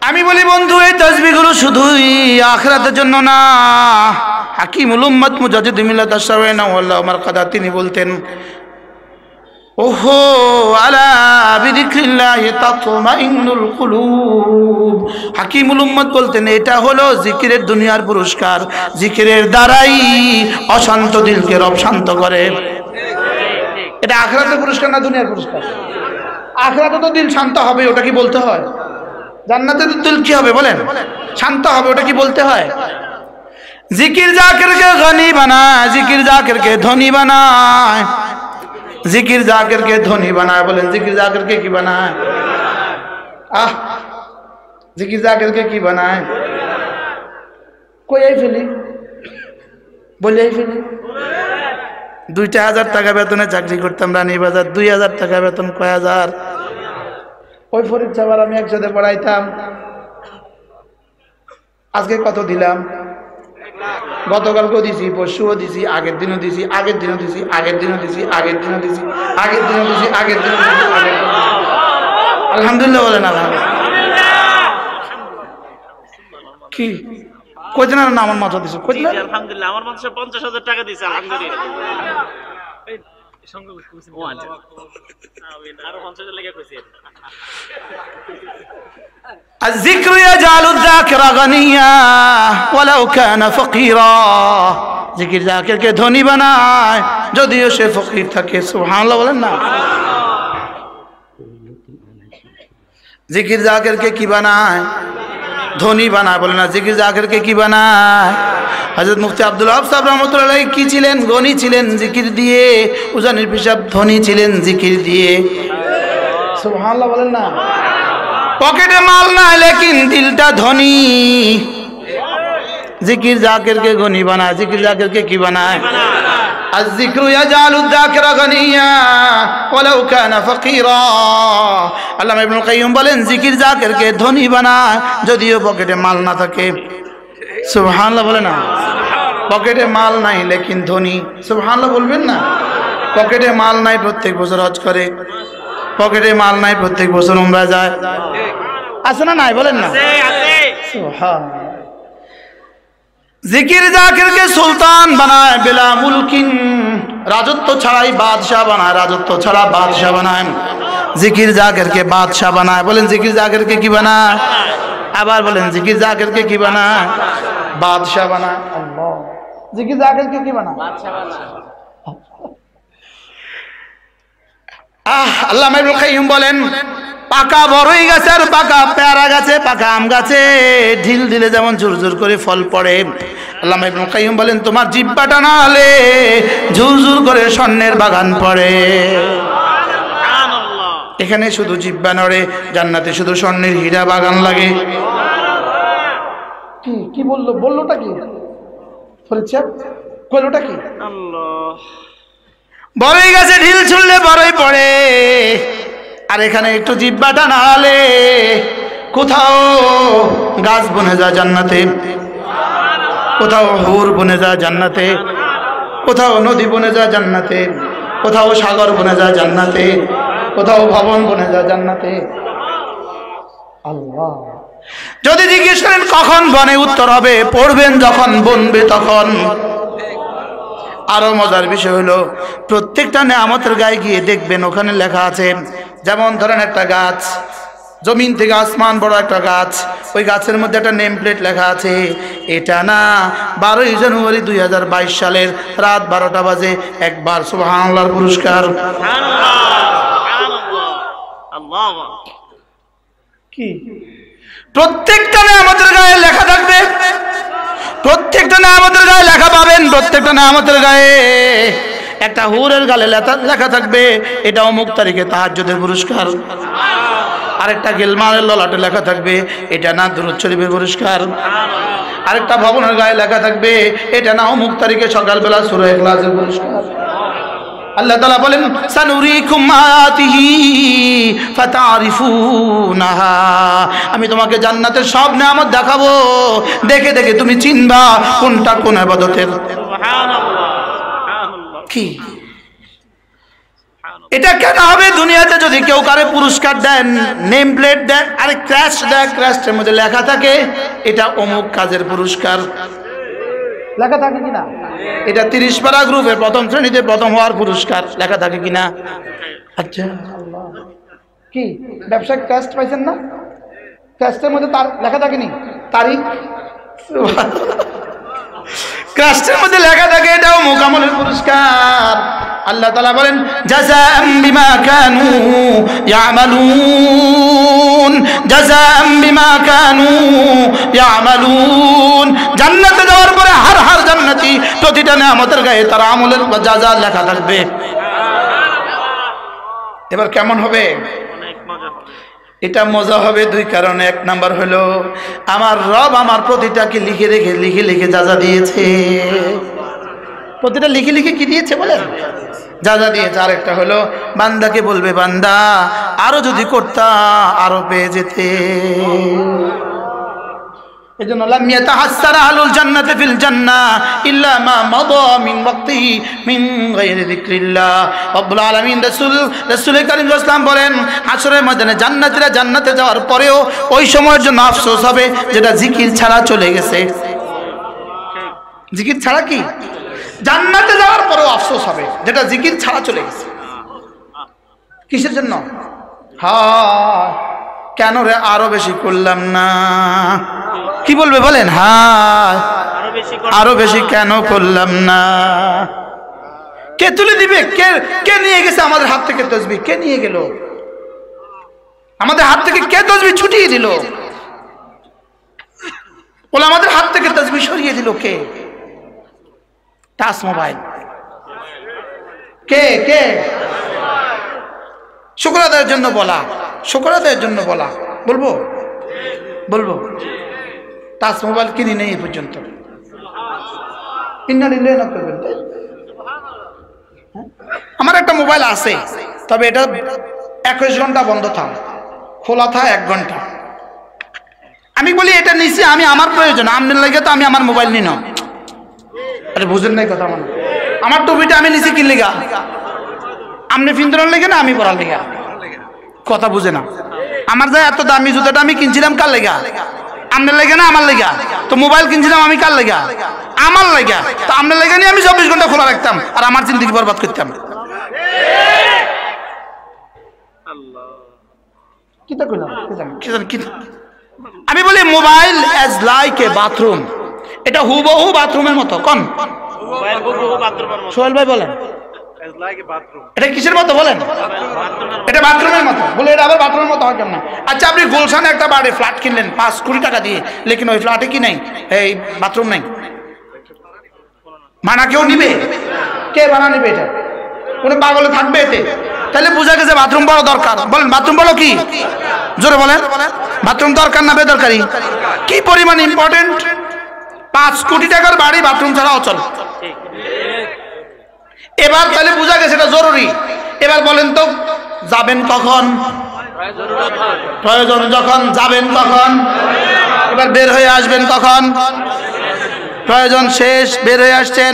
আমি বলি বন্ধু, এই তাসবিহগুলো শুধুই আখিরাতের জন্য না। হাকিমুল উম্মাত মুজাদ্দিদ মিল্লাত আশ-শাওয়ানা ওয়াল্লাহু মারকাদা তিনি বলতেন, ওহো আলা বিযিকরিল্লাহি তাতমাইন্নুল কুলুব। হাকিমুল উম্মাত বলতেন, এটা হলো জিকিরের দুনিয়ার পুরস্কার। জিকিরের দ্বারাই অশান্ত দিলকে রব শান্ত করে। এটা আখিরাতের পুরস্কার না দুনিয়ার পুরস্কার? আখিরাতে তো দিল শান্ত হবে, ওটা কি বলতে হয়? জান্নাতে তো দিল কি হবে বলেন? শান্ত হবে, ওটা কি বলতে হয়? জিকির জাকিরকে গনি বানায়, জিকির জাকিরকে ধনী বানায়। জিকির জাকিরকে ধনী বানায়, বলেন জিকির জাকিরকে কি বানায়? জিকির জাকিরকে কি বানায়? কই ফেলি বলে ফেলি। 2,000 টাকা বেতনে চাকরি করতাম রানীবাজার। 2,000 টাকা বেতন কয় হাজার? ওই ফরিদ সাহেব আমি একসাথে পড়াইতাম। আজকে কত দিলাম? গতকালকেও দিছি, পরশুও দিছি, আগের দিনও দিছি, আগের দিনও দিছি, আগের দিনও দিছি, আগের দিনও দিছি, আগের দিনও দিছি, আগের দিনও দিছি, আগের দিনও দিছি। আলহামদুলিল্লাহ বলেন আলহামদুলিল্লাহ। কি কইতেন না? আমার মাথা দিছে কইতেন আলহামদুলিল্লাহ। আমার মাথা 50,000 টাকা দিছে আলহামদুলিল্লাহ। আরো 50,000 লেগে কইছে। الذكر يجعل الذاكر غنيا ولو كان فقيرا। জিকির জাকিরকে ধনী বানায় যদিও সে ফকির থাকে। সুবহানাল্লাহ বলেন না? জিকির জাকিরকে কি বানায়? ধনী বানায়। বলে না জিকির জাকিরকে কি বানায়? হযরত মুফতি আব্দুল ওয়াহাব সাহেব রাহমাতুল্লাহ আলাইহি কি ছিলেন? গণী ছিলেন জিকির দিয়ে। উজানির পিসাব ধনী ছিলেন জিকির দিয়ে। সুবহানাল্লাহ বলেন না? পকেটে মাল নাই লেকিন দিলটা ধনী। জিকির জাকিরকে গনি বানায়। জিকির জাকিরকে কি বানায়? الذكر يجعل الذاكر غنيا ولو كان فقيرا। আল্লামা ইবনুল কাইয়্যিম বলেন জিকির জাকিরকে ধনী বানায় যদিও পকেটে মাল না থাকে। সুবহানাল্লাহ বলে না? পকেটে মাল নাই লেকিন ধনী। সুবহানাল্লাহ বলবেন না? পকেটে মাল নাই প্রত্যেক বছর হজ করে, পকেটে মাল নাই প্রত্যেক বছর উমরা যায়। আছে না নাই বলেন না? সুবহানাল্লাহ। জিকির জাকিরকে সুলতান বানায় বিলা মুলকিন। রাজত্ব ছাড়াই বাদশা বানায়, রাজত্ব ছাড়া বাদশা বানায়। জিকির জাকিরকে বাদশা বানায়। বলেন জিকির জাকিরকে কি বানায়? আবার বলেন জিকির জাকিরকে কি বানায়? বাদশা বানায়। আল্লাহ। জিকির জাকিরকে কি বানায়? বাদশা বানায়। আল্লামা ইবনুল কাইয়্যিম বলেন পাকা বড়ই গাছে আর পাকা পেয়ারা গাছে, পাকা আম গাছে ঢিল দিলে যেমন ঝুরঝুর করে ফল পড়ে। আল্লামা ইবনুল কাইয়্যিম বলেন তোমার জিহ্বাটা না হলে ঝুরঝুর করে স্বর্ণের বাগান পড়ে। এখানে শুধু জিহ্বা নড়ে, জান্নাতে শুধু স্বর্ণের হীরা বাগান লাগে। কি কি বললো? বললোটা কি? ফরিদ সাহেব কইলোটা কি? আল্লাহ। বড়ই গাছে ঢিল ছুড়লে বড়ই পড়ে, আর এখানে একটু জিহ্বাটা নাড়ালে কোথাও গাছ বনে যায় জান্নাতে, কোথাও হুর বনে যায় জান্নাতে, কোথাও নদী বনে যায় জান্নাতে, কোথাও সাগর বনে যায় জান্নাতে, কোথাও ভবন বনে যায় জান্নাতে। আল্লাহ। যদি জিজ্ঞেস করেন কখন বনে, উত্তর হবে পড়বেন যখন বনবে তখন। আরো মজার বিষয় হলো প্রত্যেকটা নেয়ামতের গায়ে গিয়ে দেখবেন ওখানে লেখা আছে। যেমন ধরেন একটা গাছ, জমিন থেকে আসমান বড় একটা গাছ, ওই গাছের মধ্যে একটা নেম প্লেট লেখা আছে, এটা না 12ই জানুয়ারি 2022 সালের রাত 12টা বাজে একবার সুবহানাল্লাহর পুরস্কার। কি প্রত্যেকটা নেয়ামতের গায়ে লেখা থাকবে, প্রত্যেকটা নেয়ামতের গায়ে লেখা পাবেন, প্রত্যেকটা নেয়ামতের গায়ে একটা হুরের গালে লেখা থাকবে এটা অমুক তারিখে তাহাজ্জুদের পুরস্কার। আরেকটা গেলমানের ললাটে লেখা থাকবে এটা না দুরূদ শরীফের পুরস্কার। আরেকটা ভবনের গায়ে লেখা থাকবে এটা না অমুক তারিখে সকালবেলা সূরা ইখলাসের পুরস্কার। আল্লাহ তাআলা বলেন সানুরিকুম আয়াতিহি ফাতারিফুনাহা, আমি তোমাকে জান্নাতের সব নেয়ামত দেখাবো, দেখে দেখে তুমি চিনবা কোনটা কোন ইবাদতের। সুবহানাল্লাহ। কি এটা কেন হবে? দুনিয়াতে যদি কেউ কারে পুরস্কার দেন, নেম প্লেট দেন, আরে ক্র্যাশ দেয়, ক্র্যাশের মধ্যে লেখা থাকে এটা অমুক কাজের পুরস্কার, লেখা থাকে কিনা? এটা 30 পারা গ্রুপে প্রথম শ্রেণীতে প্রথম হওয়ার পুরস্কার, লেখা থাকে কিনা? আচ্ছা কি ব্যবসায় ক্র্যাশ পাইছেন না? ক্র্যাশের মধ্যে তার লেখা থাকেনি তারিখ, ক্র্যাশের মধ্যে লেখা থাকে এটাও মুকামলের পুরস্কার। আল্লাহ তাআলা বলেন জাযাআম বিমা কানু ইয়ামালুন, জাযাআম বিমা কানু ইয়ামালুন। জান্নাতে যাওয়ার পরে হার জান্নাতি প্রতিটা নিয়ামতের গায়ে তার আমলের জাযা লেখা থাকবে। এবার কেমন হবে? অনেক মজা হবে। এটা মজা হবে দুই কারণে। এক নাম্বার হলো আমার রব আমার প্রতিটাকে লিখে লিখে যা দিয়েছে, প্রতিটা লিখে কি দিয়েছে বলেন? যা দিয়েছে। আরেকটা হলো বান্দাকে বলবে বান্দা আরো যদি করতা আরো পেয়ে যেতে। এজন্য লাম ইয়াতাহাসসারা আহলুল জান্নাতি ফিল জান্নাহ ইল্লা মা মাদা মিন ওয়াক্তিহি মিন গায়রি যিকরিল্লাহ। রব্বুল আলামিন রাসূল কারীম সাল্লাল্লাহু আলাইহি ওয়াসাল্লাম বলেন হাশরের ময়দানে জান্নাতীরা জান্নাতে যাওয়ার পরেও ওই সময়ের জন্য আফসোস হবে যেটা জিকির ছাড়া চলে গেছে। জিকির ছাড়া কি? জান্নাতে যাওয়ার পরেও আফসোস হবে যেটা জিকির ছাড়া চলে গেছে। কিসের জন্য? হ্যাঁ কেন রে আরো বেশি করলাম না? কি বলবে বলেন? হ্যাঁ আরো বেশি কেন করলাম না? কে তুলে দিবে? কে নিয়ে গেছে আমাদের হাত থেকে তাসবিহ? কে নিয়ে গেল আমাদের হাত থেকে? কে তাসবিহ ছুটিয়ে দিল? বলে আমাদের হাত থেকে তাসবিহ সরিয়ে দিল কে? Touch mobile. কে কে? শুকর আদায়ের জন্য বলা, শুকর আদায়ের জন্য বলা। বলবো টাচ মোবাইল কিনি নেই এই পর্যন্ত। আমার একটা মোবাইল আছে, তবে এটা 21 ঘন্টা বন্ধ থাক, খোলা থাকে 1 ঘন্টা। আমি বলি এটা নিছি আমি আমার প্রয়োজন, আপনার লাগে তো আমি আমার মোবাইল নিন। আরে বুঝেন নাই কথা? আমার টুপিটা আমি নিছি কি লেগা? আপনি ফিন্দনের লেগে না আমি পড়ার লেগা? কথা বুঝে না। আমার যা এত দামি জুতাটা আমি কিনছিলাম কার লেগা? আপনার লেগে না আমার লেগা? তো মোবাইল কিনছিলাম আমি কার লেগা? আমার লেগা। তো আপনার লেগে নিয়ে আমি 24 ঘন্টা খোলা রাখতাম আর আমার জিন্দেগি বরবাদ করতাম। আমি বলি mobile as like a bathroom, এটা হুবহু বাথরুমের মতো। কোন সোহেল ভাই বলেন এটা কিসের মতো বলেন? এটা বাথরুমের মতো। বলে এটা আবার বাথরুমের মতো হয় কেন? আচ্ছা আপনি গুলশানে একটা বাড়ি ফ্ল্যাট কিনলেন 5 কোটি টাকা দিয়ে, লেকিন ওই ফ্ল্যাটে কি নাই? এই বাথরুম নাই। মানা কেউ নিবে? কে বানা নিবে? এটা কোনো পাগলে থাকবে এতে? তাহলে বোঝা গেছে বাথরুম বড় দরকার। বলেন বাথরুম বড় কি? জোরে বলেন। বাথরুম দরকার না বেদরকারি? কি পরিমাণ ইম্পর্টেন্ট? 5 কোটি টাকার বাড়ি বাথরুম ছাড়া অচল। এবার তাহলে বোঝা গেছে এটা জরুরি। এবার বলেন তো যাবেন কখন? প্রয়োজন যখন। যাবেন কখন? এবার বের হয়ে আসবেন কখন? প্রয়োজন শেষ, বের হয়ে আসছেন।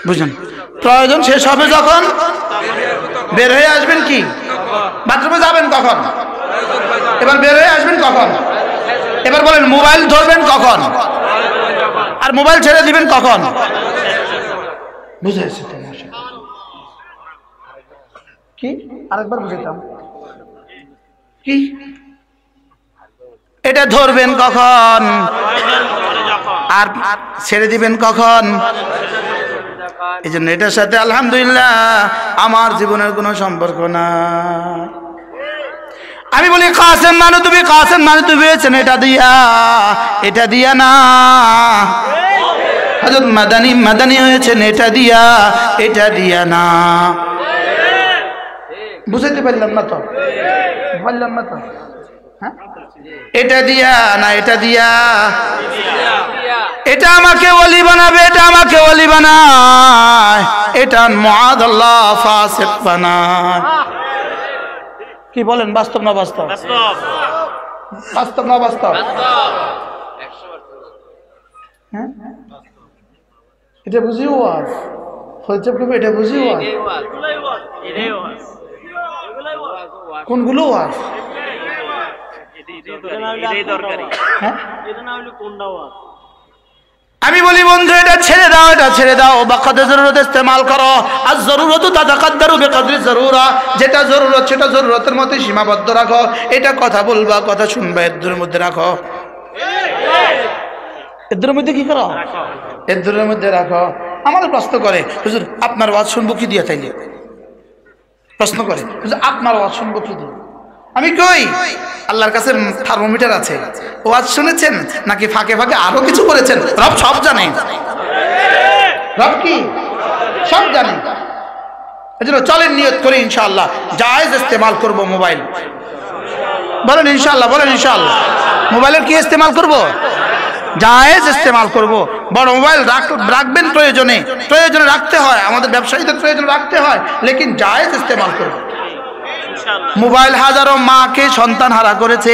বুঝলেন? প্রয়োজন শেষ হবে যখন, বের হয়ে আসবেন কি? বাথরুমে যাবেন কখন? এবার বের হয়ে আসবেন কখন? এবার বলেন মোবাইল ধরবেন কখন? আর মোবাইল ছেড়ে দিবেন কখন? বুঝে এসেছে কি? আরেকবার বুঝাইতাম কি? এটা ধরবেন কখন আর ছেড়ে দিবেন কখন? এই জন্য এটার সাথে আলহামদুলিল্লাহ আমার জীবনের কোনো সম্পর্ক নাই। আমি বলি কাসেম নানুতুবি হয়েছেন এটা দিয়া না। হযরত মাদানী হয়েছেন এটা দিয়া না। বুঝাইতে পারলাম না তো? হ্যাঁ এটা দিয়া না, এটা দিয়া। এটা আমাকে ওলি বানাবে, এটা আমাকে ওলি বানায়, এটা মুআদাল্লাহ ফাসিক বানায়। কি বলেন? বাস্তব না বাস্তব? বাস্তব না বাস্তব? হ্যাঁ এটা বুঝিও আজ হয়েছে এটা বুঝি ওয়াজ এগুলাই ওয়াজ এটাই ওয়াজ এগুলাই ওয়াজ কোনগুলো ওয়াজ এটাই দরকারি হ্যাঁ এটা না হলে কোনটা ওয়াজ আমি বলি বন্ধু এটা ছেড়ে দাও বাকাতে জরুরত ইস্তেমাল করো আর জরুরতু তাতাকাদ্দারু বিকদরি জরুরা যেটা জরুরত সেটা জরুরতের মধ্যে সীমাবদ্ধ রাখো এটা কথা বলবা কথা শুনবা এর মধ্যে রাখো এর মধ্যে কি করো এর মধ্যে রাখো আমাদের প্রশ্ন করে হুজুর আপনার ওয়াজ শুনবো কি দিয়ে তাইলে প্রশ্ন করে হুজুর আপনার ওয়াজ শুনবো কি দিয়ে আমি কই আল্লাহর কাছে থার্মোমিটার আছে ওয়াজ শুনেছেন নাকি ফাঁকে ফাঁকে আরো কিছু করেছেন রব সব জানে রব কি সব জানে এজন্য চলেন নিয়ত করি ইনশাআল্লাহ জায়েজ ইস্তেমাল করব মোবাইল বলেন ইনশাআল্লাহ মোবাইলের কি ইস্তেমাল করব জায়েজ ইস্তেমাল করব বড় মোবাইল রাখবেন প্রয়োজনে রাখতে হয় আমাদের ব্যবসায়ীদের প্রয়োজনে রাখতে হয় লেকিন জায়েজ ইস্তেমাল করব মোবাইল হাজারো মাকে সন্তান হারা করেছে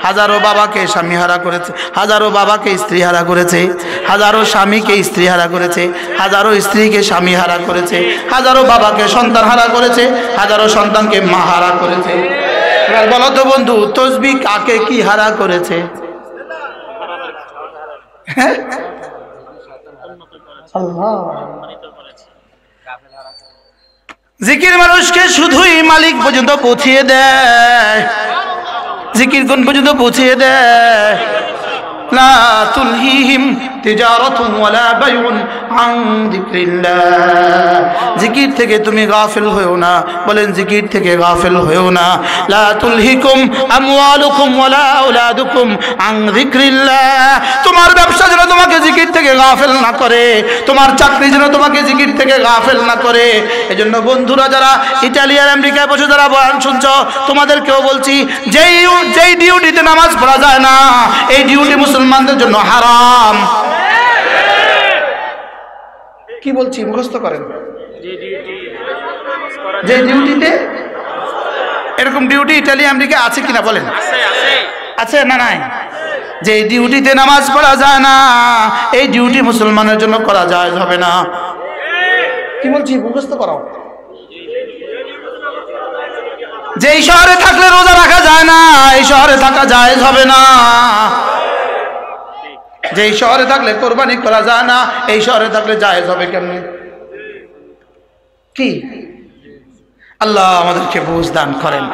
হাজারো বাবাকে স্বামী হারা করেছে হাজারো বাবাকে স্ত্রী হারা করেছে হাজারো স্বামীকে স্ত্রী হারা করেছে হাজারো স্ত্রীকে স্বামী হারা করেছে হাজারো বাবাকে সন্তান হারা করেছে হাজারো সন্তানকে মা হারা করেছে এবার বলো তো বন্ধু তসবিহ কাকে কি হারা করেছে আল্লাহ জিকির মানুষকে শুধুই মালিক পর্যন্ত পৌঁছিয়ে দেয় জিকির কোন পর্যন্ত পৌঁছিয়ে দেয় লা তুলহিহিম তিজারাতুন ওয়ালা বাইউন আন যিকরিল্লাহ জিকির থেকে তুমি গাফিল হয়ো না বলেন জিকির থেকে গাফিল হয়ো না লা তুলহিকুম আমওয়ালুকুম ওয়ালা আওলাদুকুম আন যিকরিল্লাহ তোমার ব্যবসা যেন তোমাকে জিকির থেকে গাফিল না করে তোমার চাকরি যেন তোমাকে জিকির থেকে গাফিল না করে এজন্য বন্ধুরা যারা ইতালি আর আমেরিকায় বসে যারা বয়ান শুনছো তোমাদেরকেও বলছি যেই ডিউটিতে নামাজ পড়া যায় না এই ডিউটি মুসলমানদের জন্য হারাম কি বলছি মুখস্থ করেন যে ডিউটিতে এরকম ডিউটি ইতালি আমেরিকা আছে কিনা বলেন আছে না নাই যে ডিউটিতে নামাজ পড়া যায় না এই ডিউটি মুসলমানের জন্য করা যায় হবে না কি বলছি মুখস্থ করাও যেই শহরে থাকলে রোজা রাখা যায় না এই শহরে থাকা জায়েজ হবে না যেই শহরে থাকলে কোরবানি করা যায় না এই শহরে থাকলে জায়েজ হবে কেমনে কি আল্লাহ আমাদেরকে বুঝ দান করেন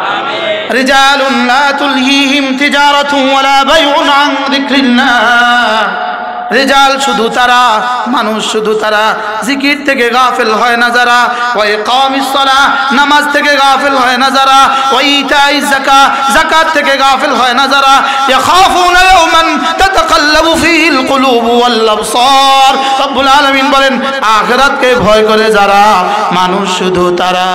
রিজালুন লা তুলহিহিম তিজারাতুন ওয়ালা বাইউন আন যিকরিল্লাহ রিজাল শুধু তারা মানুষ শুধু তারা জিকির থেকে গাফিল হয় না যারা ওয়া ইকামিস সালাহ নামাজ থেকে গাফিল হয় না যারা ওয়া ইতাইজ যাকাত থেকে গাফিল হয় না যারা ইয়াখাফুনা ইয়াওমান তাতাকাল্লাবু ফীহিল কুলুব ওয়াল আবসার রব্বুল আলামিন বলেন আখিরাতকে ভয় করে যারা মানুষ শুধু তারা